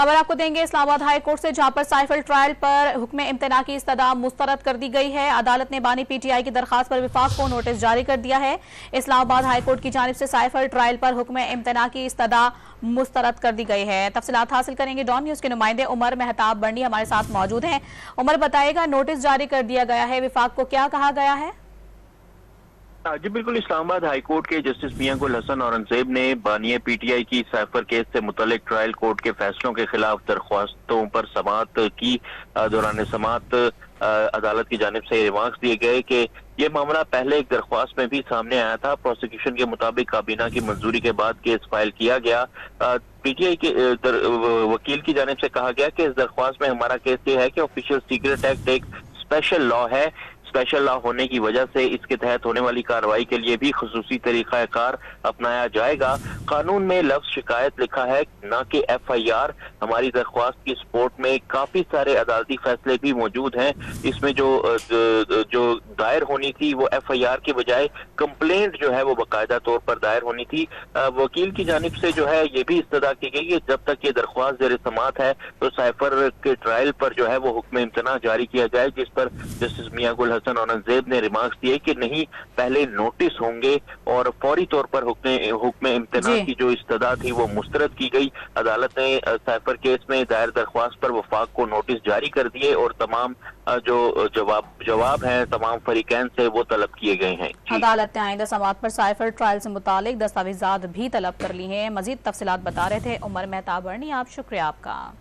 खबर आपको देंगे इस्लामाबाद हाई कोर्ट से, जहां पर साइफर ट्रायल पर हुक्म इम्तना की इस्तदा मुस्तरद कर दी गई है। अदालत ने बानी पीटीआई की दरखास्त पर विफाक को नोटिस जारी कर दिया है। इस्लामाबाद हाई कोर्ट की जानिब से साइफर ट्रायल पर हुक्म इम्तना की इस्तदा मुस्तरद कर दी गई है। तफसीलात हासिल करेंगे। डॉन न्यूज के नुमाइंदे उमर मेहताब बर्नी हमारे साथ मौजूद हैं। उमर, बताएगा, नोटिस जारी कर दिया गया है, विफाक को क्या कहा गया है? जी बिल्कुल, इस्लामाबाद हाई कोर्ट के जस्टिस मियां गुल हसन औरंगजेब ने बानिया पीटीआई की साइफर केस से मुतल्लिक ट्रायल कोर्ट के फैसलों के खिलाफ दरख्वास्तों पर समाअत की। दौरान समाअत अदालत की जानिब से रिमार्क्स दिए गए कि ये मामला पहले एक दरख्वास्त में भी सामने आया था। प्रोसिक्यूशन के मुताबिक काबीना की मंजूरी के बाद केस फाइल किया गया। पीटीआई के वकील की जानिब से कहा गया कि इस दरख्वास्त में हमारा केस ये है कि ऑफिशियल सीक्रेट एक्ट एक स्पेशल लॉ है। स्पेशल लॉ होने की वजह से इसके तहत होने वाली कार्रवाई के लिए भी खुसूसी तरीकाकार अपनाया जाएगा। कानून में लफ्ज शिकायत लिखा है, न कि एफआईआर। हमारी दरख्वास्त की सपोर्ट में काफी सारे अदालती फैसले भी मौजूद हैं। इसमें जो दायर होनी थी वो एफआईआर के बजाय कंप्लेंट जो है वो बाकायदा तौर पर दायर होनी थी। वकील की जानिब से जो है ये भी इस्तदा की गई कि जब तक ये दरख्वास्त ज़ेर समाअत है तो साइफर के ट्रायल पर जो है वो हुक्म इम्तना जारी किया जाए, जिस पर जस्टिस मियां गुल हसन औरंगजेब ने रिमार्क्स दिए कि नहीं, पहले नोटिस होंगे और फौरी तौर पर हुक्म इम्तना की जो इस्तदा थी वो मुस्तरद की गई। अदालत ने साइफर केस में दायर दरख्वास्त पर वफाक को नोटिस जारी कर दिए और तमाम जो जवाब हैं तमाम फरीकैन से वो तलब किए गए हैं। अदालत ने आइंदा समाअत पर साइफर ट्रायल से मुतालिक दस्तावेजात भी तलब कर ली हैं। मजीद तफसीलात बता रहे थे उमर मेहताब बर्नी। आप शुक्रिया आपका।